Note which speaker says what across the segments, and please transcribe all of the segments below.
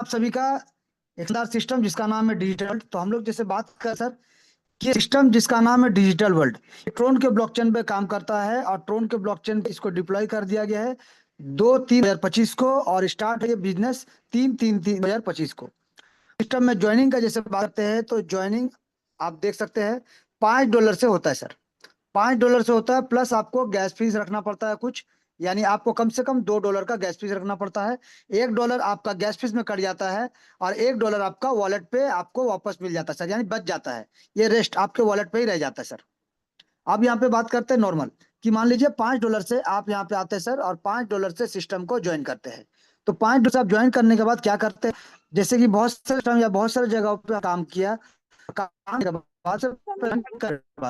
Speaker 1: आप सभी का एक शानदार सिस्टम जिसका नाम है डिजिटल। तो हम लोग जैसे बात कर सर कि सिस्टम जिसका नाम है डिजिटल वर्ल्ड, ट्रोन के ब्लॉकचेन पे काम करता है और ट्रोन के ब्लॉकचेन पे इसको डिप्लॉय कर दिया गया है 2/3/2025 को, और स्टार्ट है ये बिजनेस 3/3/2025 को। सिस्टम में ज्वाइनिंग का जैसे बात करते हैं तो ज्वाइनिंग आप देख सकते हैं $5 से होता है सर। $5 से होता है, प्लस आपको गैस फीस रखना पड़ता है कुछ, यानी आपको कम से कम $2 का गैस फीस रखना पड़ता है। $1 आपका गैस फीस में कट जाता है और $1 आपका वॉलेट पे आपको वापस मिल जाता है सर, यानी बच जाता है। ये रेस्ट आपके वॉलेट पे ही रह जाता है सर। अब यहाँ पे बात करते हैं नॉर्मल, कि मान लीजिए $5 से आप यहाँ पे आते हैं सर और $5 से सिस्टम को ज्वाइन करते हैं। तो $5 से आप ज्वाइन करने के बाद क्या करते हैं, जैसे कि बहुत सारे सिस्टम या बहुत सारे जगहों पे काम किया, काम के बाद से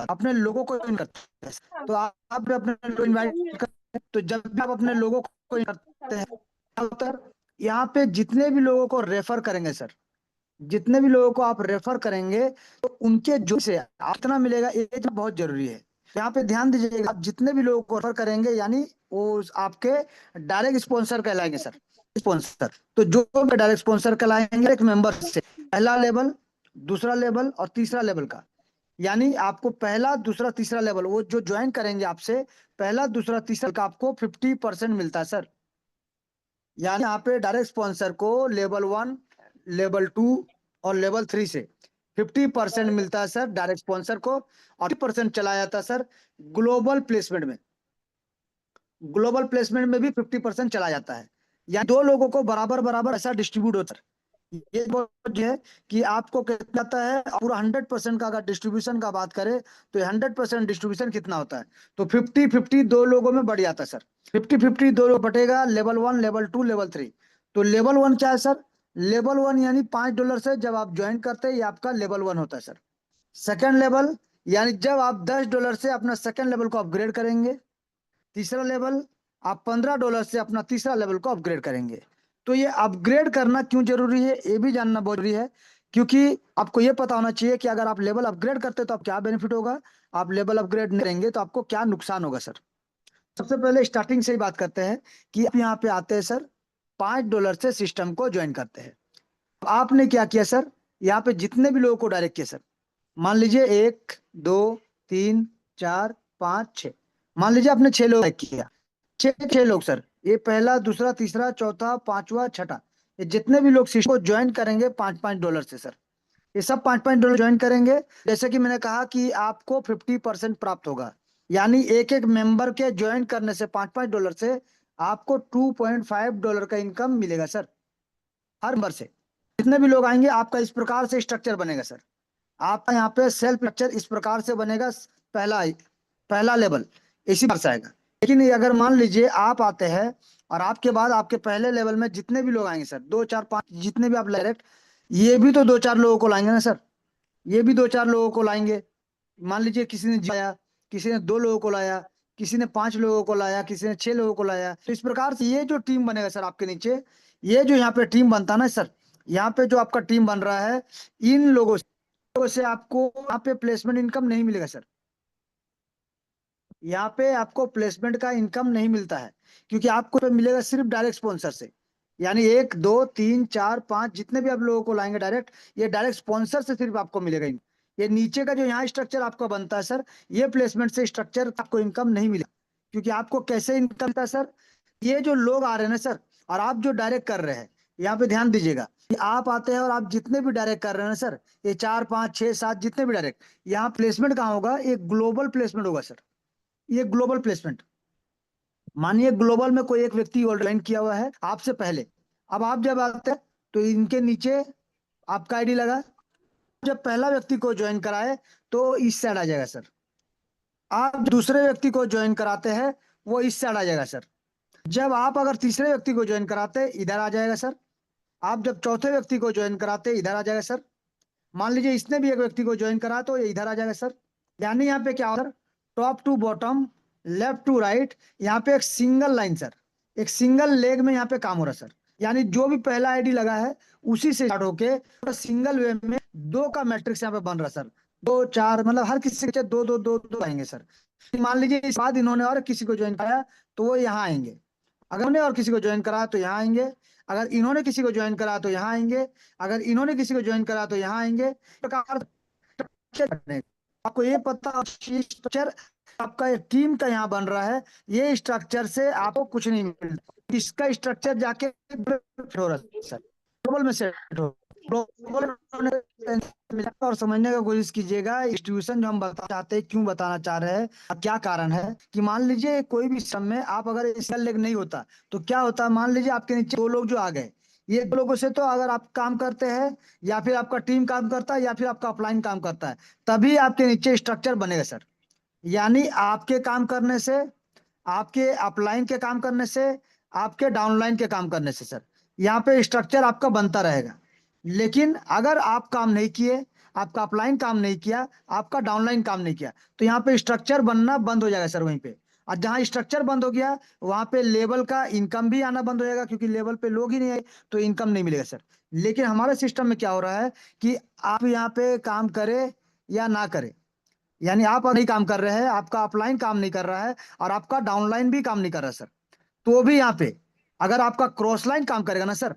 Speaker 1: अपने लोगों को ज्वाइन करते हैं। तो आप अपने लोग इनवाइट करते हैं, तो जब भी आप अपने लोगों को invite करते हैं, क्या होता है, यहाँ पे जितने भी लोगों को रेफर करेंगे सर, जितने भी लोगों को आप रेफर करेंगे तो उनके जो से कितना मिलेगा, ये चीज़ बहुत जरूरी है। यहाँ पे ध्यान दीजिएगा, आप जितने भी लोगों को रेफर करेंगे यानी वो आपके डायरेक्ट स्पॉन्सर कहलाएंगे सर। स्पॉन्सर तो जो भी डायरेक्ट स्पॉन्सर कहलाएंगे एक मेंबर से, पहला लेवल, दूसरा लेवल और तीसरा लेवल का, यानी आपको पहला दूसरा तीसरा लेवल वो जो ज्वाइन करेंगे आपसे, पहला दूसरा तीसरा का आपको 50% मिलता है सर। यानी यहाँ पे डायरेक्ट स्पॉन्सर को लेवल 1, लेवल 2 और लेवल 3 से 50% मिलता है सर डायरेक्ट स्पॉन्सर को, और 50% चला जाता है सर ग्लोबल प्लेसमेंट में। ग्लोबल प्लेसमेंट में भी 50% चला जाता है, या दो लोगों को बराबर बराबर ऐसा डिस्ट्रीब्यूट होता है। ये बहुत है कि आपको कितना आता है, पूरा 100% का अगर डिस्ट्रीब्यूशन का बात करें तो 100% डिस्ट्रीब्यूशन कितना होता है, तो 50-50 दो लोगों में बढ़ जाता है सर। 50-50 दो लोग बटेगा, लेवल 1, लेवल 2, लेवल 3। तो लेवल 1 क्या है सर, लेवल 1 यानी $5 से जब आप ज्वाइन करते हैं ये आपका लेवल 1 होता है सर। सेकेंड लेवल यानी जब आप $10 से अपना सेकेंड लेवल को अपग्रेड करेंगे। तीसरा लेवल आप $15 से अपना तीसरा लेवल को अपग्रेड करेंगे। तो ये अपग्रेड करना क्यों जरूरी है, ये भी जानना बहुत जरूरी है, क्योंकि आपको ये पता होना चाहिए कि अगर आप लेवल अपग्रेड करते हैं तो आप क्या बेनिफिट होगा, आप लेवल अपग्रेड नहीं करेंगे तो आपको क्या नुकसान होगा सर। सबसे पहले स्टार्टिंग से ही बात करते हैं कि आप यहाँ पे आते हैं सर, $5 से सिस्टम को ज्वाइन करते हैं। आपने क्या किया सर, यहाँ पे जितने भी लोगों को डायरेक्ट किया सर, मान लीजिए 1, 2, 3, 4, 5, 6, मान लीजिए आपने 6 लोग किया, 6 6 लोग सर, ये पहला दूसरा तीसरा चौथा पांचवा छठा, ये जितने भी लोग सिस्टम को ज्वाइन करेंगे $5-5 से सर, ये सब $5-5 ज्वाइन करेंगे। जैसे कि मैंने कहा कि आपको 50% प्राप्त होगा, यानी एक एक मेंबर के ज्वाइन करने से $5-5 से आपको $2.5 का इनकम मिलेगा सर, हर मेंबर से। जितने भी लोग आएंगे आपका इस प्रकार से स्ट्रक्चर बनेगा सर। आपका यहाँ पे सेल्फ स्ट्रक्चर इस प्रकार से बनेगा, पहला पहला लेवल इसी प्रकार से आएगा। लेकिन ये अगर मान लीजिए आप आते हैं और आपके बाद आपके पहले लेवल में जितने भी लोग आएंगे सर, 2 4 5 जितने भी आप डायरेक्ट, ये भी तो 2 4 लोगों को लाएंगे ना सर, ये भी 2 4 लोगों को लाएंगे। मान लीजिए किसी ने लाया, किसी ने 2 लोगों को लाया, किसी ने 5 लोगों को लाया, किसी ने 6 लोगों को लाया, तो इस प्रकार से ये जो टीम बनेगा सर आपके नीचे, ये जो यहाँ पे टीम बनता है ना सर, यहाँ पे जो आपका टीम बन रहा है, इन लोगों से आपको यहाँ पे प्लेसमेंट इनकम नहीं मिलेगा सर। यहाँ पे आपको प्लेसमेंट का इनकम नहीं मिलता है, क्योंकि आपको तो मिलेगा सिर्फ डायरेक्ट स्पॉन्सर से। यानी 1 2 3 4 5 जितने भी आप लोगों को लाएंगे डायरेक्ट, ये डायरेक्ट स्पॉन्सर से सिर्फ आपको मिलेगा ये नीचे का जो यहाँ स्ट्रक्चर आपका बनता है सर, ये प्लेसमेंट से स्ट्रक्चर आपको इनकम नहीं मिलेगा। क्योंकि आपको कैसे इनकम मिलता है सर, ये जो लोग आ रहे हैं ना सर, और आप जो डायरेक्ट कर रहे हैं, यहाँ पे ध्यान दीजिएगा कि आप आते हैं और आप जितने भी डायरेक्ट कर रहे हैं ना सर, ये 4 5 6 7 जितने भी डायरेक्ट, यहाँ प्लेसमेंट कहाँ होगा, एक ग्लोबल प्लेसमेंट होगा सर। ये ग्लोबल प्लेसमेंट, मानिए ग्लोबल में कोई एक व्यक्ति ज्वाइन किया हुआ है आपसे पहले, अब आप जब आते हैं तो इनके नीचे आपका आईडी लगा, जब पहला व्यक्ति को ज्वाइन कराए तो इस साइड आ जाएगा सर। आप दूसरे व्यक्ति को ज्वाइन कराते हैं वो इस साइड आ जाएगा सर। जब आप अगर तीसरे व्यक्ति को ज्वाइन कराते इधर आ जाएगा सर। आप जब चौथे व्यक्ति को ज्वाइन कराते इधर आ जाएगा सर। मान लीजिए इसने भी एक व्यक्ति को ज्वाइन करा तो ये इधर आ जाएगा सर। यानी यहाँ पे क्या होगा sir, top to bottom, left to right, यहाँ पे एक सिंगल लाइन सर, एक सिंगल लेग में यहाँ पे काम हो रहा है सर। यानी जो भी पहला आईडी लगा है उसी से स्टार्ट होके सिंगल वे में दो का मैट्रिक्स यहाँ पे बन रहा है सर। 2 4 मतलब हर किसी के दो दो दो दो आएंगे सर। मान लीजिए इस बाद इन्होंने और किसी को ज्वाइन कराया तो वो यहाँ आएंगे, अगर उन्हें और किसी को ज्वाइन कराया तो यहाँ आएंगे, अगर इन्होंने किसी को ज्वाइन करा तो यहाँ आएंगे, अगर इन्होंने किसी को ज्वाइन करा तो यहाँ आएंगे। इस प्रकार structure बनेगा। आपको ये पता स्ट्रक्चर आपका एक टीम का यहाँ बन रहा है, ये स्ट्रक्चर से आपको कुछ नहीं मिलता। इसका स्ट्रक्चर जाके हो रहा है सर, ग्लोबल में सेट हो, ग्लोबल और समझने का कोशिश कीजिएगा। डिस्ट्रीब्यूशन जो हम बताना चाहते हैं, क्यों बताना चाह रहे हैं और क्या कारण है कि मान लीजिए कोई भी सिस्टम में आप अगर इसका लेग नहीं होता तो क्या होता है। मान लीजिए आपके नीचे दो लोग जो आ गए, ये दो लोगों से तो अगर आप काम करते हैं या फिर आपका टीम काम करता है या फिर आपका अपलाइन काम करता है, तभी आपके नीचे स्ट्रक्चर बनेगा सर। यानी आपके काम करने से, आपके अपलाइन के काम करने से, आपके डाउनलाइन के काम करने से सर यहाँ पे स्ट्रक्चर आपका बनता रहेगा। लेकिन अगर आप काम नहीं किए, आपका अपलाइन काम नहीं किया, आपका डाउनलाइन काम नहीं किया, तो यहाँ पे स्ट्रक्चर बनना बंद हो जाएगा सर वहीं पे। और जहाँ स्ट्रक्चर बंद हो गया वहां पे लेवल का इनकम भी आना बंद हो जाएगा, क्योंकि लेवल पे लोग ही नहीं आए तो इनकम नहीं मिलेगा सर। लेकिन हमारे सिस्टम में क्या हो रहा है कि आप यहाँ पे काम करे या ना करे, यानी आप नहीं काम कर रहे हैं, आपका अपलाइन काम नहीं कर रहा है और आपका डाउनलाइन भी काम नहीं कर रहा है सर, तो भी यहाँ पे अगर आपका क्रॉस लाइन काम करेगा ना सर,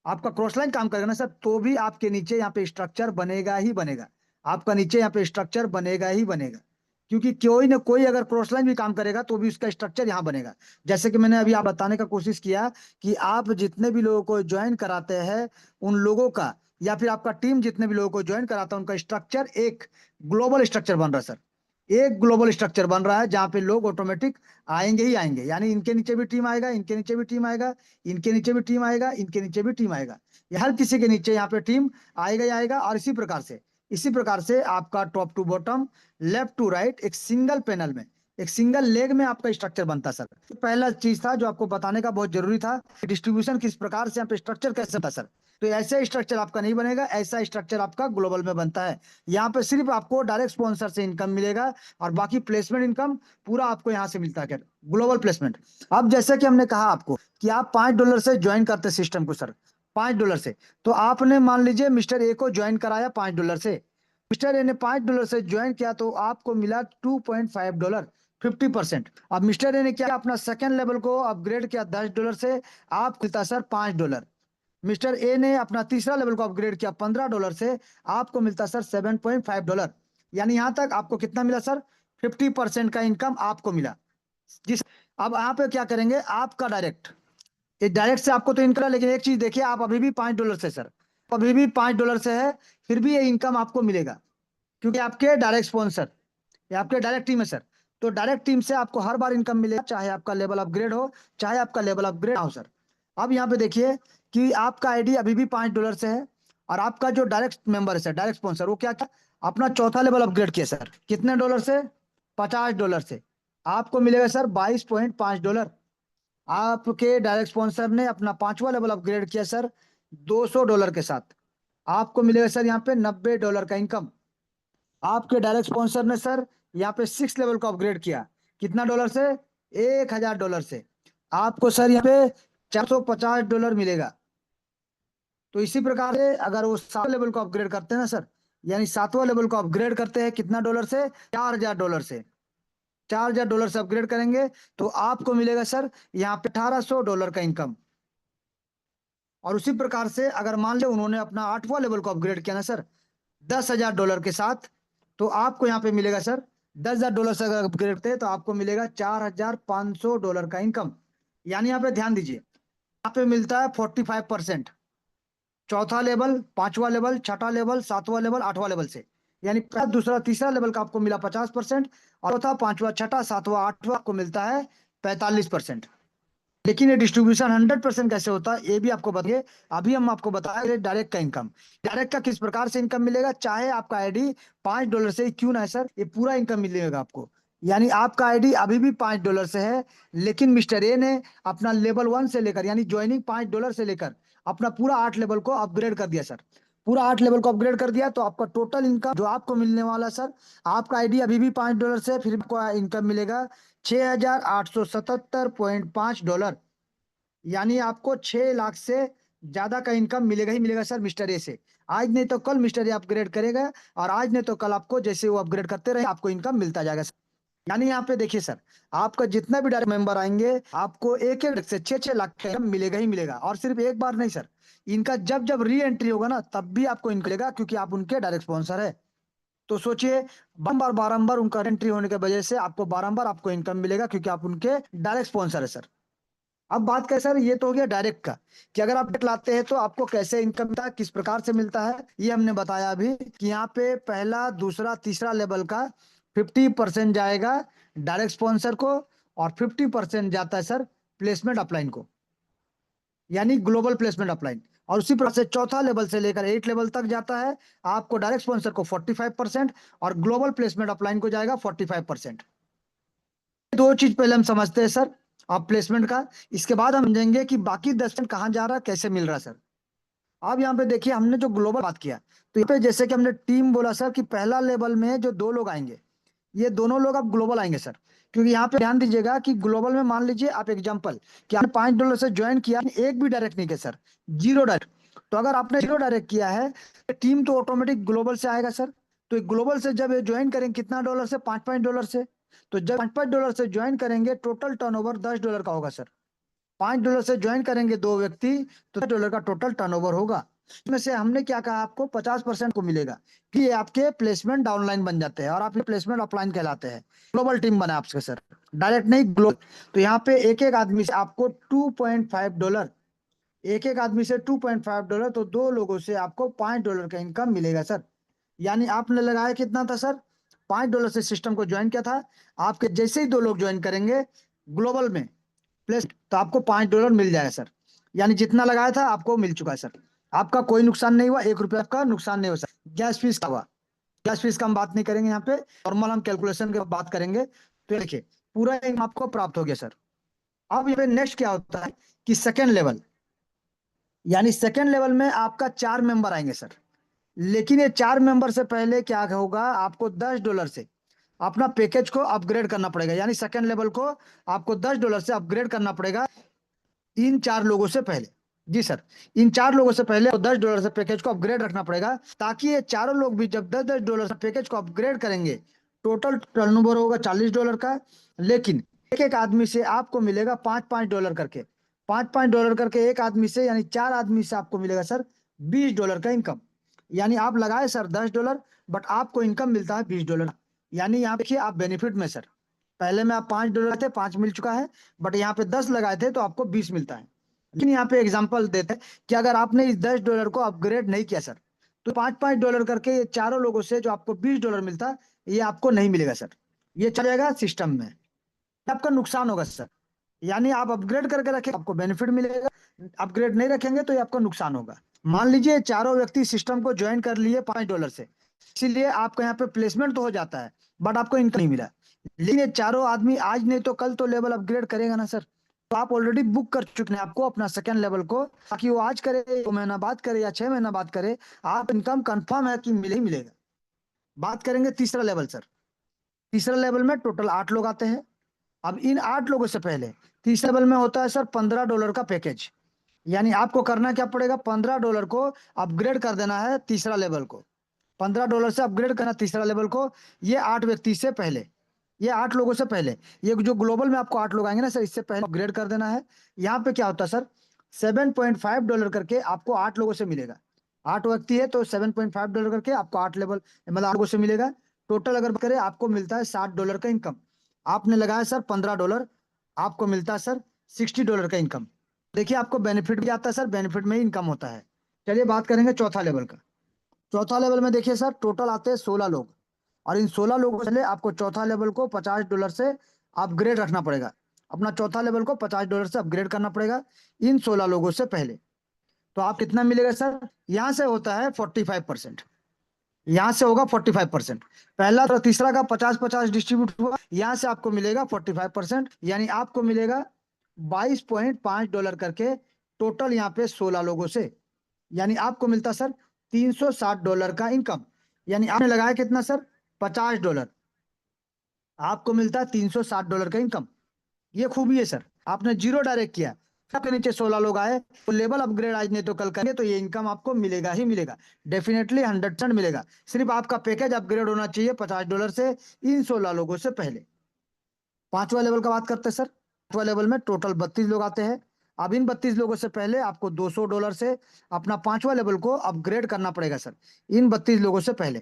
Speaker 1: आपका क्रॉस लाइन काम करेगा ना सर, तो भी आपके नीचे यहाँ पे स्ट्रक्चर बनेगा ही बनेगा। आपका नीचे यहाँ पे स्ट्रक्चर बनेगा ही बनेगा, क्योंकि कोई ना कोई अगर क्रॉस लाइन भी काम करेगा तो भी उसका स्ट्रक्चर यहाँ बनेगा। जैसे कि मैंने अभी आप बताने का कोशिश किया कि आप जितने भी लोगों को ज्वाइन कराते हैं उन लोगों का, या फिर आपका टीम जितने भी लोगों को ज्वाइन कराता है उनका स्ट्रक्चर एक ग्लोबल स्ट्रक्चर बन रहा है सर। एक ग्लोबल स्ट्रक्चर बन रहा है जहाँ पे लोग ऑटोमेटिक आएंगे ही आएंगे, यानी इनके नीचे भी टीम आएगा, इनके नीचे भी टीम आएगा, इनके नीचे भी टीम आएगा, इनके नीचे भी टीम आएगा। ये हर किसी के नीचे यहाँ पे टीम आएगा ही आएगा। और इसी प्रकार से आपका top to bottom, left to right, एक सिंगल पैनल में, एक सिंगल लेग में आपका स्ट्रक्चर बनता सर। तो पहला चीज था जो आपको बताने का बहुत जरूरी था, डिस्ट्रीब्यूशन किस प्रकार से यहाँ पे स्ट्रक्चर कैसे बनता सर। तो ऐसा स्ट्रक्चर आपका नहीं बनेगा, ऐसा स्ट्रक्चर आपका ग्लोबल में बनता है। यहाँ पे सिर्फ आपको डायरेक्ट स्पॉन्सर से इनकम मिलेगा और बाकी प्लेसमेंट इनकम पूरा आपको यहाँ से मिलता है ग्लोबल प्लेसमेंट। अब जैसे कि हमने कहा आपको कि आप $5 से ज्वाइन करते सिस्टम को सर, $5 से, तो आपने मान लीजिए मिस्टर ए को ज्वाइन कराया $5 से, मिस्टर ए ने $5 से ज्वाइन किया तो आपको मिला $2.5, 50%। अब मिस्टर ए ने क्या अपना सेकंड लेवल को अपग्रेड किया $10 से, आप मिलता सर $5। मिस्टर ए ने अपना तीसरा लेवल को अपग्रेड किया $15 से, आपको मिलता सर $7.5। यानी यहां तक आपको कितना मिला सर, 50% का इनकम आपको मिला। जिस अब यहाँ पे क्या करेंगे, आपका डायरेक्ट, ये डायरेक्ट से आपको तो इनकम, लेकिन एक चीज देखिए, आप अभी भी $5 से सर, अभी भी $5 से है, फिर भी ये इनकम आपको मिलेगा, क्योंकि आपके डायरेक्ट स्पॉन्सर, ये आपके डायरेक्ट टीम है सर। तो डायरेक्ट टीम से आपको हर बार इनकम मिलेगा, चाहे आपका लेवल अपग्रेड हो, चाहे आपका लेवल अपग्रेड ना हो सर। अब यहाँ पे देखिए कि आपका आईडी अभी भी $5 से है, और आपका जो डायरेक्ट मेंबर है सर, डायरेक्ट स्पॉन्सर, वो क्या क्या अपना चौथा लेवल अपग्रेड किया सर, कितने डॉलर से, $50 से, आपको मिलेगा सर $22.5। आपके डायरेक्ट स्पॉन्सर ने अपना पांचवा लेवल अपग्रेड किया सर $200 के साथ, आपको मिलेगा सर यहाँ पे $90 का इनकम। आपके डायरेक्ट स्पॉन्सर ने सर यहाँ पे सिक्स लेवल को अपग्रेड किया, कितना डॉलर से, $1000 से, आपको सर यहाँ पे $450 मिलेगा। तो इसी प्रकार से अगर वो सातवें लेवल को अपग्रेड करते हैं ना सर, यानी सातवां लेवल को अपग्रेड करते हैं कितना डॉलर से, $4000 से, $4000 से अपग्रेड करेंगे तो आपको मिलेगा सर यहाँ पे $1800 का इनकम। और उसी प्रकार से अगर मान ले उन्होंने अपना आठवां लेवल को अपग्रेड किया ना सर $10,000 के साथ, तो आपको यहाँ पे मिलेगा सर $10,000 से अगर अपग्रेड करते हैं तो आपको मिलेगा $4500 का इनकम। यानी यहाँ पे ध्यान दीजिए, यहाँ पे मिलता है 45%, चौथा लेवल, पांचवा लेवल, छठा लेवल, सातवां लेवल, आठवां लेवल से, यानी पहला दूसरा तीसरा लेवल का आपको मिला 50%, और चौथा पांचवा छठा सातवां आठवां आपको मिलता है 45%। लेकिन ये डिस्ट्रीब्यूशन 100% कैसे होता है ये भी आपको बताइए। अभी हम आपको बताएंगे डायरेक्ट का इनकम, डायरेक्ट का किस प्रकार से इनकम मिलेगा, चाहे आपका आईडी $5 से ही क्यों ना है सर, ये पूरा इनकम मिलेगा आपको। यानी आपका आईडी अभी भी $5 से है, लेकिन मिस्टर ए ने अपना लेवल 1 से लेकर, यानी ज्वाइनिंग $5 से लेकर अपना पूरा 8 लेवल को अपग्रेड कर दिया सर, पूरा 8 लेवल को अपग्रेड कर दिया, तो आपका टोटल इनकम जो आपको मिलने वाला सर, आपका आईडी अभी भी $5 से, फिर आपको इनकम मिलेगा $6877.5। यानी आपको 6 लाख से ज्यादा का इनकम मिलेगा ही मिलेगा सर मिस्टर ए से। आज नहीं तो कल मिस्टर ए अपग्रेड करेगा, और आज नहीं तो कल आपको जैसे वो अपग्रेड करते रहे आपको इनकम मिलता जाएगा सर। यानी यहाँ पे देखिए सर, आपका जितना भी डायरेक्ट मेंबर आएंगे आपको एक एक से 6-6 लाख का इनकम मिलेगा ही मिलेगा। और सिर्फ एक बार नहीं सर, इनका जब जब री एंट्री होगा ना तब भी आपको इनकम मिलेगा, क्योंकि आप उनके डायरेक्ट स्पॉन्सर है। तो सोचिए, बारंबार बारंबार उनका एंट्री होने की वजह से आपको बारंबार आपको इनकम मिलेगा, क्योंकि आप उनके डायरेक्ट स्पॉन्सर है सर। अब बात करें सर, ये तो हो गया डायरेक्ट का, कि अगर आप डायरेक्ट लाते हैं तो आपको कैसे इनकम मिलता है, किस प्रकार से मिलता है, ये हमने बताया अभी कि यहाँ पे पहला दूसरा तीसरा लेवल का 50% जाएगा डायरेक्ट स्पॉन्सर को, और 50% जाता है सर प्लेसमेंट अपलाइन को, यानी ग्लोबल प्लेसमेंट अपलाइन। और उसी प्रकार से चौथा लेवल से लेकर 8 लेवल तक जाता है, आपको डायरेक्ट स्पॉन्सर को 45% और ग्लोबल प्लेसमेंट अपलाइन को जाएगा 45%। दो चीज पहले हम समझते हैं सर, आप प्लेसमेंट का। इसके बाद हम समझेंगे कि बाकी 10% कहाँ जा रहा है, कैसे मिल रहा है सर। अब यहाँ पे देखिए, हमने जो ग्लोबल बात किया, तो यहाँ पे जैसे कि हमने टीम बोला सर कि पहला लेवल में जो 2 लोग आएंगे, ये दोनों लोग अब ग्लोबल आएंगे सर। क्योंकि यहाँ पे ध्यान दीजिएगा कि ग्लोबल में मान लीजिए आप एग्जांपल कि आपने $5 से ज्वाइन किया, एक भी डायरेक्ट नहीं किया सर, जीरो डायरेक्ट। तो अगर आपने जीरो डायरेक्ट किया है तो टीम तो ऑटोमेटिक ग्लोबल से आएगा सर। तो ग्लोबल से जब ये ज्वाइन करेंगे कितना डॉलर से, $5 से। तो जब $5 से ज्वाइन करेंगे, टोटल टर्नओवर $10 का होगा सर। $5 से ज्वाइन करेंगे 2 व्यक्ति, तो $10 का टोटल टर्नओवर होगा। इसमें से हमने क्या कहा, आपको 50% को मिलेगा कि ये आपके प्लेसमेंट डाउनलाइन बन जाते हैं और आपके प्लेसमेंट अपलाइन कहलाते हैं। ग्लोबल टीम बना आपके सर, डायरेक्ट नहीं ग्लोबल। तो यहाँ पे एक एक आदमी से आपको $2.5, एक एक आदमी से $2.5, तो 2 लोगों से आपको $5 का इनकम मिलेगा सर। यानी आपने लगाया कितना था सर, $5 से सिस्टम को ज्वाइन किया था। आपके जैसे ही 2 लोग ज्वाइन करेंगे ग्लोबल में प्लस, तो आपको $5 मिल जाएगा सर। यानी जितना लगाया था आपको मिल चुका है सर। आपका कोई नुकसान नहीं हुआ, 1 रुपया आपका नुकसान नहीं हुआ सर। गैस फीस का हुआ, गैस फीस का हम बात नहीं करेंगे यहाँ पे, नॉर्मल हम कैलकुलेशन की बात करेंगे। तो देखिए, पूरा इनकम आपको प्राप्त हो गया सर। अब यहाँ पे नेक्स्ट क्या होता है कि सेकेंड लेवल, यानी सेकेंड लेवल में आपका 4 मेंबर आएंगे सर। लेकिन ये 4 मेंबर से पहले क्या होगा, आपको $10 से अपना पैकेज को अपग्रेड करना पड़ेगा। यानी सेकेंड लेवल को आपको $10 से अपग्रेड करना पड़ेगा इन 4 लोगों से पहले। जी सर, इन 4 लोगों से पहले $10 से पैकेज को अपग्रेड रखना पड़ेगा, ताकि ये चारों लोग भी जब $10 से पैकेज को अपग्रेड करेंगे, टोटल टर्नओवर होगा $40 का। लेकिन एक एक आदमी से आपको मिलेगा $5-5 करके, $5-5 करके एक आदमी से, यानी 4 आदमी से आपको मिलेगा सर $20 का इनकम। यानी आप लगाए सर $10, बट आपको इनकम मिलता है $20। यानी यहाँ देखिए आप बेनिफिट में सर, पहले में आप $5 थे, 5 मिल चुका है, बट यहाँ पे 10 लगाए थे तो आपको 20 मिलता है। लेकिन यहाँ पे एग्जांपल देते हैं कि अगर आपने इस $10 को अपग्रेड नहीं किया सर, तो $5-5 करके ये चारों लोगों से जो आपको $20 मिलता, ये आपको नहीं मिलेगा सर। ये चला जाएगा सिस्टम में, आपका नुकसान होगा सर। यानी आप अपग्रेड करके रखें आपको बेनिफिट मिलेगा, अपग्रेड नहीं रखेंगे तो ये आपका नुकसान होगा। मान लीजिए चारों व्यक्ति सिस्टम को ज्वाइन कर लिए $5 से, इसीलिए आपका यहाँ पे प्लेसमेंट तो हो जाता है, बट आपको इनकम नहीं मिला। लेकिन ये चारों आदमी आज नहीं तो कल तो लेवल अपग्रेड करेगा ना सर। तो आप ऑलरेडी बुक कर चुके हैं आपको अपना सेकेंड लेवल को, ताकि वो आज करे, 2 महीना बाद करे या 6 महीना बाद करे, आप इनकम कंफर्म है कि मिले ही मिलेगा। बात करेंगे तीसरा लेवल सर। तीसरा लेवल में टोटल 8 लोग आते हैं। अब इन 8 लोगों से पहले तीसरे लेवल में होता है सर $15 का पैकेज। यानी आपको करना क्या पड़ेगा, $15 को अपग्रेड कर देना है तीसरा लेवल को। $15 से अपग्रेड करना तीसरा लेवल को, ये 8 व्यक्ति से पहले, ये 8 लोगों से पहले। ये जो ग्लोबल में आपको 8 लोग आएंगे ना सर, इससे पहले अपग्रेड कर देना है। यहाँ पे क्या होता है सर, $7.5 करके आपको 8 लोगों से मिलेगा। 8 व्यक्ति है तो $7.5 करके आपको 8 लेवल, मतलब 8 लोगों से मिलेगा। टोटल अगर करें आपको मिलता है $60 का इनकम। आपने लगाया सर $15, आपको मिलता है सर $60 का इनकम। देखिए आपको बेनिफिट भी आता है सर, बेनिफिट में ही इनकम होता है। चलिए बात करेंगे चौथा लेवल का। चौथा लेवल में देखिए सर, टोटल आते हैं 16 लोग, और इन 16 लोगों से आपको चौथा लेवल को $50 से अपग्रेड रखना पड़ेगा। अपना चौथा लेवल को $50 से अपग्रेड करना पड़ेगा इन 16 लोगों से पहले। तो आप कितना मिलेगा सर, यहाँ से होता है 45%, यहाँ से होगा 45%। पहला और तीसरा का 50-50 डिस्ट्रीब्यूट हुआ, यहाँ से आपको मिलेगा 45%। यानी आपको मिलेगा $22.5 करके, टोटल यहाँ पे 16 लोगों से। यानी आपको मिलता सर $360 का इनकम। यानी आपने लगाया कितना सर, $50, आपको मिलता है $360 का इनकम। ये खूबी है सर, आपने जीरो डायरेक्ट किया, सबके नीचे 16 लोग आए, तो लेवल अपग्रेड आज नहीं तो कल करेंगे, तो ये इनकम आपको मिलेगा ही मिलेगा, डेफिनेटली 100% मिलेगा। सिर्फ आपका पैकेज अपग्रेड होना चाहिए $50 से इन 16 लोगों से पहले। पांचवा लेवल का बात करते हैं सर। पांचवा लेवल में टोटल 32 लोग आते हैं। अब इन 32 लोगों से पहले आपको $200 से अपना पांचवा लेवल को अपग्रेड करना पड़ेगा सर। इन 32 लोगों से पहले।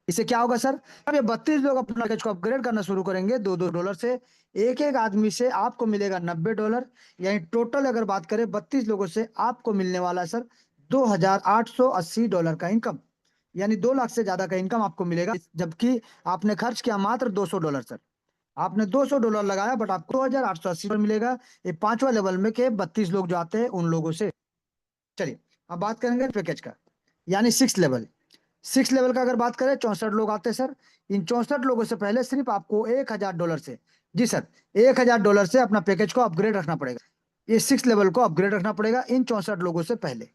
Speaker 1: इससे क्या होगा सर, अब ये 32 लोग अपना पैकेज को अपग्रेड करना शुरू करेंगे $2-2 से। एक एक आदमी से आपको मिलेगा $90। यानी टोटल अगर बात करें 32 लोगों से आपको मिलने वाला है सर $2,880 का इनकम। यानी 2 लाख से ज्यादा का इनकम आपको मिलेगा, जबकि आपने खर्च किया मात्र $200 सर। आपने $200 लगाया बट आपको $2,880 मिलेगा। ये पांचवा लेवल में के 32 लोग जो आते हैं उन लोगों से। चलिए अब बात करेंगे पैकेज का, यानी सिक्स लेवल का अगर बात करें 64 लोग आते हैं सर। इन 64 लोगों से पहले सिर्फ आपको $1,000 से, जी सर, $1,000 से अपना पैकेज को अपग्रेड रखना पड़ेगा। ये सिक्स लेवल को अपग्रेड रखना पड़ेगा इन 64 लोगों से पहले,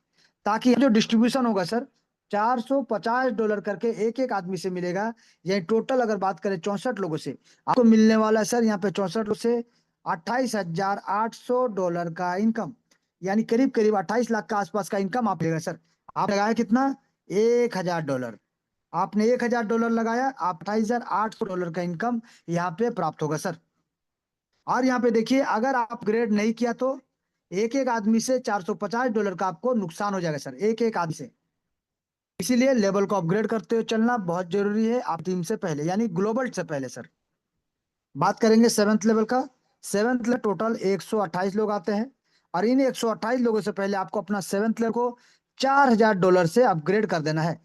Speaker 1: ताकि जो डिस्ट्रीब्यूशन होगा सर $450 करके एक एक आदमी से मिलेगा। यानी टोटल अगर बात करें 64 लोगों से आपको मिलने वाला है सर यहाँ पे 64 लोग से $28,800 का इनकम। यानी करीब करीब 28 लाख का आसपास का इनकम आप लेगा सर। आप लगाया कितना, $1,000। आपने $1,000 लगाया, आप $28,800 का इनकम यहाँ पे प्राप्त होगा सर। और यहाँ पे देखिए अगर आप अपग्रेड नहीं किया तो एक एक आदमी से $450 का आपको नुकसान हो जाएगा सर, एक एक आदमी से। इसीलिए लेवल को अपग्रेड करते हुए चलना बहुत जरूरी है आप टीम से पहले, यानी ग्लोबल से पहले सर। बात करेंगे सेवंथ लेवल का। सेवंथ लेवल टोटल 128 लोग आते हैं। और इन 128 लोगों से पहले आपको अपना सेवंथ लेवल को $4,000 से अपग्रेड कर देना है।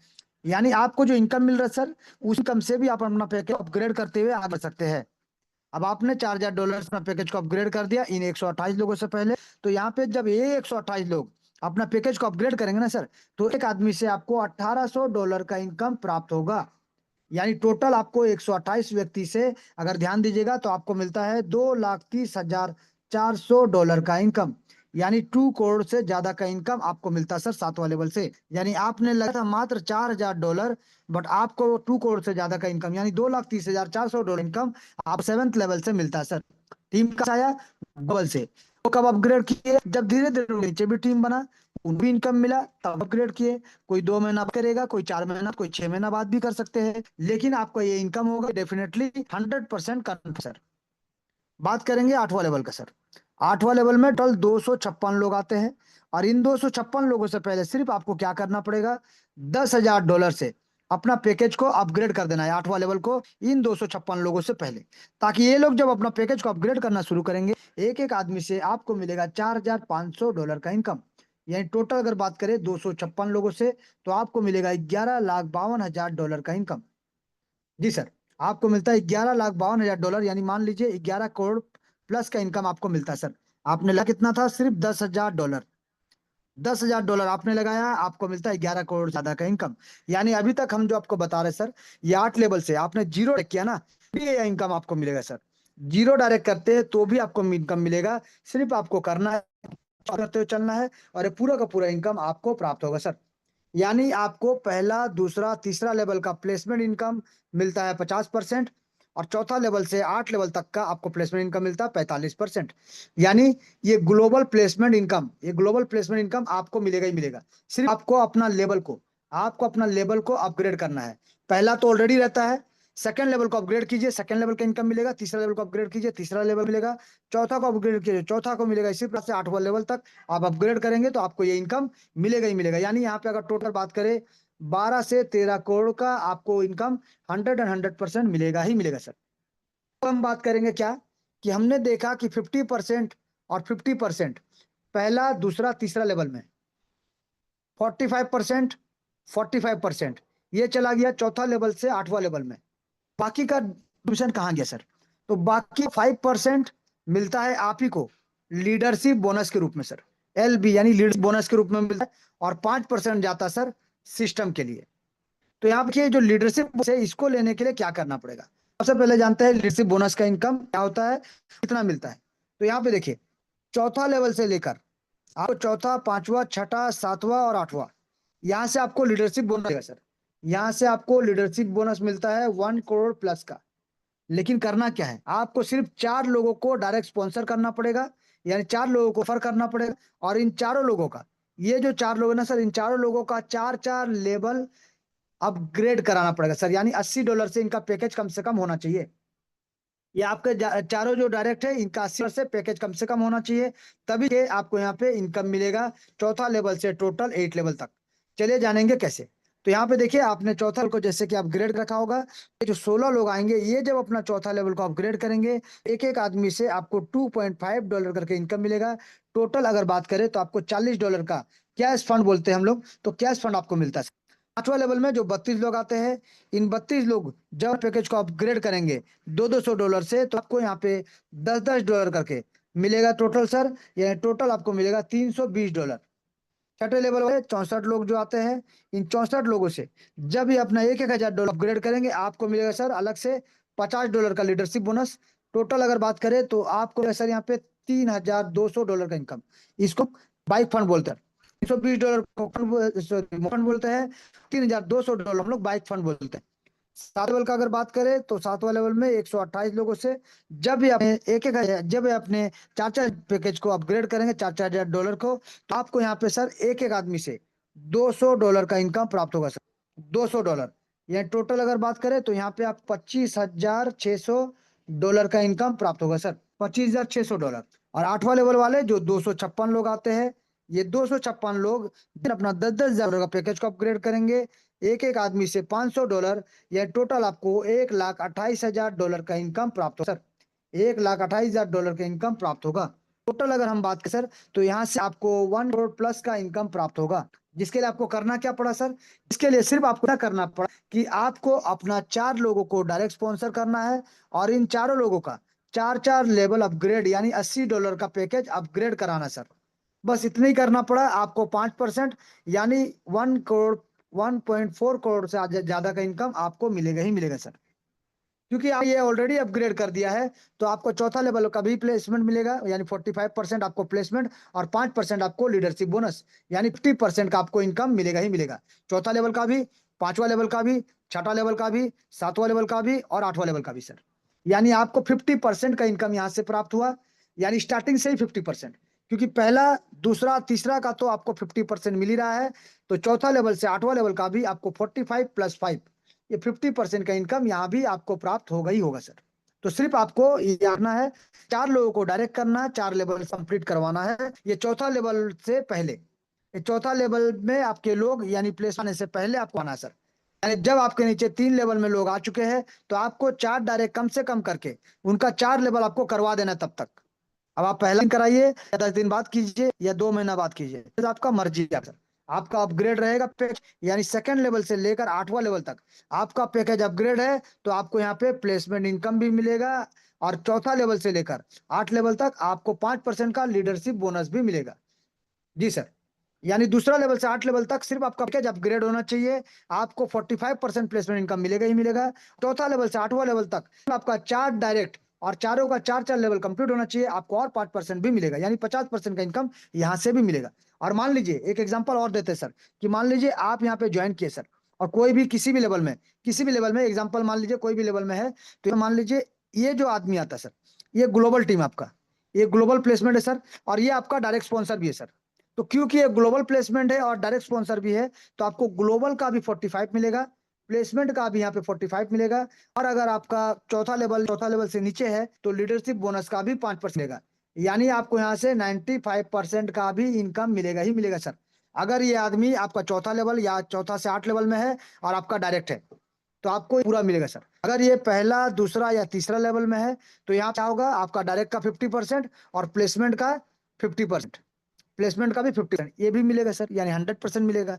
Speaker 1: यानी आपको जो इनकम मिल रहा है सर, उस इनकम से भी आप अपना पैकेज अपग्रेड करते हुए आगे बढ़ सकते हैं। अब आपने $4,000 अपना पैकेज को अपग्रेड कर दिया इन 128 लोगों से पहले। तो यहाँ पे जब ये 128 लोग अपना पैकेज को अपग्रेड करेंगे ना सर, तो एक आदमी से आपको $1,800 का इनकम प्राप्त होगा। यानी टोटल आपको 128 व्यक्ति से अगर ध्यान दीजिएगा तो आपको मिलता है $2,30,400 का इनकम। यानी 2 करोड़ से ज्यादा का इनकम आपको मिलता है सर सातवां लेवल से। यानी आपने लगा था मात्र $4,000, बट आपको 2 करोड़ से ज्यादा का इनकम यानी $2,30,400 इनकम आप सेवंथ लेवल से मिलता है सर। टीम का आया डबल से। तो कब अपग्रेड किए, जब धीरे धीरे नीचे भी टीम बना, उन भी इनकम मिला तब अपग्रेड किए। कोई 2 महीना करेगा, कोई 4 महीना, कोई 6 महीना बाद भी कर सकते हैं, लेकिन आपको ये इनकम होगा डेफिनेटली 100% कन्फर्म सर। बात करेंगे आठवां लेवल का सर। आठवां लेवल में टोटल 256 लोग आते हैं। और इन 256 लोगों से पहले सिर्फ आपको क्या करना पड़ेगा, $10,000 से अपना पैकेज को अपग्रेड कर देना है आठवां लेवल को इन 256 लोगों से पहले। ताकि ये लोग जब अपना पैकेज को अपग्रेड करना शुरू करेंगे, एक एक आदमी से आपको मिलेगा $4,500 का इनकम। यानी टोटल अगर बात करें 256 लोगों से, तो आपको मिलेगा $11,52,000 का इनकम। जी सर, आपको मिलता है $11,52,000, यानी मान लीजिए 11 करोड़ प्लस का इनकम आपको मिलता है सर। आपने लगा कितना था, सिर्फ $10,000। $10,000 आपने लगाया, आपको मिलता है 11 करोड़ ज्यादा का इनकम। यानी अभी तक हम जो आपको बता रहे सर, ये 8 लेवल से आपने जीरो किया ना, ये इनकम आपको मिलेगा सर। जीरो डायरेक्ट करते हैं तो भी आपको इनकम मिलेगा, सिर्फ आपको करना है, करते हुए चलना है, और ये पूरा का पूरा इनकम आपको प्राप्त होगा सर। यानी आपको पहला, दूसरा, तीसरा लेवल का प्लेसमेंट इनकम मिलता है 50%। और चौथा लेवल से 8 लेवल तक का आपको प्लेसमेंट इनकम मिलता है 45%। यानी ये ग्लोबल प्लेसमेंट इनकम आपको मिलेगा ही मिलेगा। सिर्फ आपको अपना लेवल को अपग्रेड करना है। पहला तो ऑलरेडी रहता है, सेकंड लेवल को अपग्रेड कीजिए, सेकंड लेवल का इनकम मिलेगा। तीसरा लेवल को अपग्रेड कीजिए, तीसरा लेवल मिलेगा। चौथा को अपग्रेड कीजिए, चौथा को मिलेगा। इसी प्रकार से 8वां लेवल तक आप अपग्रेड करेंगे तो आपको ये इनकम मिलेगा ही मिलेगा। यानी यहाँ पे अगर टोटल बात करें 12 से 13 करोड़ का आपको इनकम 100% मिलेगा ही मिलेगा सर। तो हम बात करेंगे क्या, कि हमने देखा कि 50% और 50% पहला, दूसरा, तीसरा लेवल में, 45%, 45% ये चला गया चौथा लेवल से आठवां लेवल में। बाकी का डिविजन कहाँ गया सर, तो बाकी 5% मिलता है आप ही को लीडरशिप बोनस के रूप में सर। LB यानी लीडरशिप बोनस के रूप में मिलता है। और 5% जाता है सर सिस्टम के लिए। तो यहाँ पे जो लीडरशिप है इसको लेने के लिए क्या करना पड़ेगा, सबसे पहले जानते हैं लीडरशिप बोनस का इनकम क्या होता है, कितना मिलता है। तो यहाँ पे देखिए, चौथा लेवल से लेकर आपको चौथा, पांचवा, छठा, सातवां और आठवां, यहाँ से आपको लीडरशिप बोनस मिलेगा सर। यहाँ से आपको लीडरशिप बोनस मिलता है 1 करोड़ प्लस का। लेकिन करना क्या है, आपको सिर्फ 4 लोगों को डायरेक्ट स्पॉन्सर करना पड़ेगा, यानी 4 लोगों को ऑफर करना पड़ेगा। और इन चारों लोगों का, ये जो 4 लोग हैं ना सर, इन चारों लोगों का 4 4 लेवल अपग्रेड कराना पड़ेगा सर। यानी $80 से इनका पैकेज कम से कम होना चाहिए। ये आपके चारों जो डायरेक्ट है इनका 80 से पैकेज कम से कम होना चाहिए, तभी के आपको यहाँ पे इनकम मिलेगा चौथा लेवल से टोटल 8 लेवल तक। चलिए जानेंगे कैसे। तो यहाँ पे देखिए आपने चौथा को जैसे कि अपग्रेड रखा होगा, ये जो 16 लोग आएंगे ये जब अपना चौथा लेवल को अपग्रेड करेंगे, एक एक आदमी से आपको $2.5 करके इनकम मिलेगा। टोटल अगर बात करें तो आपको $40 का कैश फंड बोलते हैं हम लोग, तो कैश फंड आपको मिलता है। पांचवा लेवल में जो 32 लोग आते हैं, इन 32 लोग जब पैकेज को अपग्रेड करेंगे $200 से, तो आपको यहाँ पे $10 करके मिलेगा टोटल सर। ये टोटल आपको मिलेगा $320। छठे लेवल वाले 64 लोग जो आते हैं, इन 64 लोगों से जब भी अपना $1,000 अपग्रेड करेंगे, आपको मिलेगा सर अलग से $50 का लीडरशिप बोनस। टोटल अगर बात करें तो आपको मिलेगा सर यहाँ पे $3,200 का इनकम। इसको बाइक फंड बोलते हैं। $320 को फंड बोलते हैं, $3,200 हम लोग बाइक फंड बोलते हैं। सात लेवल का अगर बात करें तो सातवां लेवल में 128 लोगों से जब भी अपने एक एक जब भी अपने चार चार पैकेज को अपग्रेड करेंगे $4,000 को, तो आपको यहाँ पे सर एक एक आदमी से $200 का इनकम प्राप्त होगा सर। $200 ये टोटल अगर बात करें तो यहाँ पे आप $25,600 का इनकम प्राप्त होगा सर। $25,600। और आठवां लेवल वाले जो 256 लोग आते हैं, ये 256 लोग अपना 10,000 का पैकेज को अपग्रेड करेंगे, एक एक आदमी से $500, यह टोटल आपको $1,28,000 का इनकम प्राप्त होगा सर। $1,28,000 का इनकम प्राप्त होगा। टोटल अगर हम बात करें सर, तो यहाँ से आपको 1 करोड़ प्लस का इनकम प्राप्त होगा। जिसके लिए आपको करना क्या पड़ा सर? इसके लिए सिर्फ आपको क्या करना पड़ा कि आपको अपना 4 लोगों को डायरेक्ट स्पॉन्सर करना है, और इन चारों लोगों का 4 लेवल अपग्रेड यानी $80 का पैकेज अपग्रेड कराना सर। बस इतना ही करना पड़ा आपको। 5% यानी 1.4 करोड़ से ज्यादा का इनकम आपको मिलेगा ही मिलेगा सर। क्योंकि आप ये ऑलरेडी अपग्रेड कर दिया है, तो आपको चौथा लेवल का भी प्लेसमेंट मिलेगा, यानी 45% आपको प्लेसमेंट और 5% आपको लीडरशिप बोनस, यानी 50% का आपको इनकम मिलेगा ही मिलेगा। चौथा लेवल का भी, पांचवा लेवल का भी, छठा लेवल का भी, सातवां लेवल का भी और आठवां लेवल का भी सर। यानी आपको 50% का इनकम यहाँ से प्राप्त हुआ, यानी स्टार्टिंग से ही 50%। क्योंकि पहला दूसरा तीसरा का तो आपको 50% मिल ही रहा है, तो चौथा लेवल से आठवां लेवल का भी आपको 45 + 5, ये 50% का इनकम यहाँ भी आपको प्राप्त होगा ही होगा सर। तो सिर्फ आपको ये जानना है, 4 लोगों को डायरेक्ट करना है, 4 लेवल कंप्लीट करवाना है। ये चौथा लेवल से पहले, ये चौथा लेवल में आपके लोग यानी प्लेस आने से पहले आपको आना है सर। यानी जब आपके नीचे 3 लेवल में लोग आ चुके हैं, तो आपको 4 डायरेक्ट कम से कम करके उनका 4 लेवल आपको करवा देना तब तक। अब आप पहला दिन कराइए या 10 दिन बाद कीजिए या 2 महीना बाद कीजिए, तो आपका मर्जी है सर। आपका अपग्रेड रहेगा पैकेज, यानी सेकंड लेवल से लेकर आठवां लेवल तक आपका पैकेज अपग्रेड है, तो आपको यहाँ पे प्लेसमेंट इनकम भी मिलेगा। और चौथा लेवल से लेकर 8 लेवल तक आपको 5% का लीडरशिप बोनस भी मिलेगा। जी सर। यानी दूसरा लेवल से 8 लेवल तक सिर्फ आपका पैकेज अपग्रेड होना चाहिए, आपको 45% प्लेसमेंट इनकम मिलेगा ही मिलेगा। चौथा लेवल से आठवां लेवल तक आपका 4 डायरेक्ट और चारों का 4 लेवल कंप्लीट होना चाहिए, आपको और 5% भी मिलेगा, यानी 50% का इनकम यहाँ से भी मिलेगा। और मान लीजिए एक एग्जाम्पल और देते हैं सर, कि मान लीजिए आप यहाँ पे ज्वाइन किए सर, और कोई भी किसी भी लेवल में एग्जाम्पल मान लीजिए कोई भी लेवल में है, तो मान लीजिए ये जो आदमी आता है सर, ये ग्लोबल टीम आपका, ये ग्लोबल प्लेसमेंट है सर, और ये आपका डायरेक्ट स्पॉन्सर भी है सर। तो क्योंकि ये ग्लोबल प्लेसमेंट है और डायरेक्ट स्पॉन्सर भी है, तो आपको ग्लोबल का भी 45 मिलेगा, प्लेसमेंट का भी यहाँ पे 45 मिलेगा। और अगर आपका चौथा लेवल से नीचे है, तो लीडरशिप बोनस का भी 5% मिलेगा। यानी आपको यहाँ से 95% का भी इनकम मिलेगा ही मिलेगा सर। अगर ये आदमी आपका चौथा लेवल या चौथा से 8 लेवल में है और आपका डायरेक्ट है, तो आपको पूरा मिलेगा सर। अगर ये पहला दूसरा या तीसरा लेवल में है, तो यहाँ क्या होगा, आपका डायरेक्ट का 50% और प्लेसमेंट का 50%, प्लेसमेंट का भी 50% ये भी मिलेगा सर, यानी 100% मिलेगा।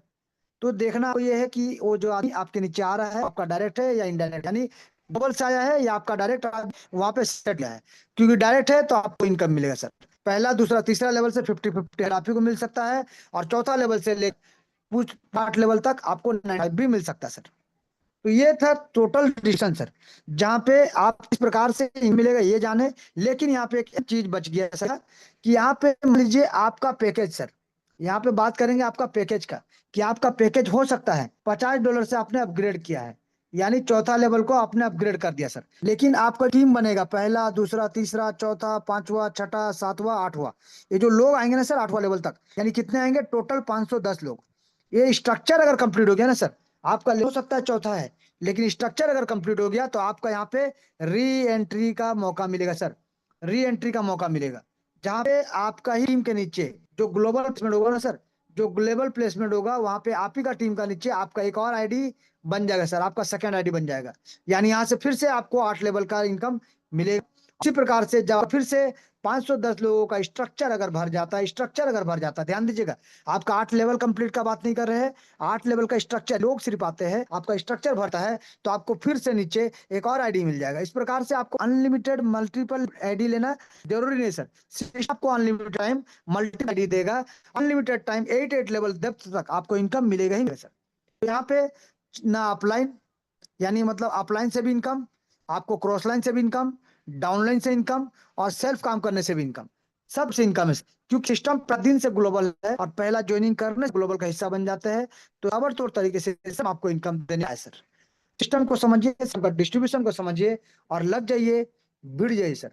Speaker 1: तो देखना ये है कि वो जो आदमी आपके नीचे आ रहा है, आपका डायरेक्ट है या इनडायरेक्ट, यानी डबल से आया है या आपका डायरेक्ट वहां पे सेट गया है। क्योंकि डायरेक्ट है तो आपको इनकम मिलेगा सर। पहला दूसरा तीसरा लेवल से 50-50 आप ही को मिल सकता है, और चौथा लेवल से ले कुछ 8 लेवल तक आपको 95 भी मिल सकता है सर। तो ये था टोटल डिसीजन सर, जहाँ पे आप इस प्रकार से मिलेगा ये जाने। लेकिन यहाँ पे एक चीज बच गया सर, कि यहाँ पे मान लीजिए आपका पैकेज सर, यहाँ पे बात करेंगे आपका पैकेज का, कि आपका पैकेज हो सकता है $50 से आपने अपग्रेड किया है, यानी चौथा लेवल को आपने अपग्रेड कर दिया सर। लेकिन आपका टीम बनेगा पहला दूसरा तीसरा चौथा पांचवा छठा सातवां आठवां, ये जो लोग आएंगे ना सर आठवां लेवल तक, यानी कितने आएंगे टोटल 510 लोग। ये स्ट्रक्चर अगर कंप्लीट हो गया ना सर, आपका हो सकता है चौथा है, लेकिन स्ट्रक्चर अगर कंप्लीट हो गया तो आपका यहाँ पे री एंट्री का मौका मिलेगा सर। री एंट्री का मौका मिलेगा, जहाँ पे आपका ही टीम के नीचे जो ग्लोबल प्लेसमेंट होगा ना सर, जो ग्लोबल प्लेसमेंट होगा वहां पे आप ही का टीम का नीचे आपका एक और आईडी बन जाएगा सर, आपका सेकंड आईडी बन जाएगा। यानी यहाँ से फिर से आपको 8 लेवल का इनकम मिलेगा। उसी प्रकार से जब फिर से 510 लोगों का स्ट्रक्चर अगर भर जाता है, स्ट्रक्चर अगर भर जाता है, ध्यान दीजिएगा, आपका 8 लेवल कंप्लीट का बात नहीं कर रहे हैं, 8 लेवल का स्ट्रक्चर लोग सिर्फ आते हैं, आपका स्ट्रक्चर भरता है तो आपको फिर से नीचे एक और आईडी मिल जाएगा। इस प्रकार से आपको अनलिमिटेड मल्टीपल आईडी लेना जरूरी नहीं सर, सिर्फ आपको अनलिमिटेड टाइम मल्टी आईडी देगा, अनलिमिटेड टाइम 8 लेवल डेप्थ तक आपको इनकम मिलेगा ही सर। तो यहाँ पे ना अपलाइन, यानी मतलब अपलाइन से भी इनकम, आपको क्रॉस लाइन से भी इनकम, डाउनलाइन से इनकम और सेल्फ काम करने से भी इनकम, सबसे इनकम है। क्योंकि सिस्टम प्रतिदिन से ग्लोबल है और पहला ज्वाइनिंग करने से ग्लोबल का हिस्सा बन जाते हैं, तो ताबड़तोड़ तरीके से सिस्टम आपको इनकम देने है सर। सिस्टम को समझिए, सबका डिस्ट्रीब्यूशन को समझिए और लग जाइए, भिड़ जाइए सर।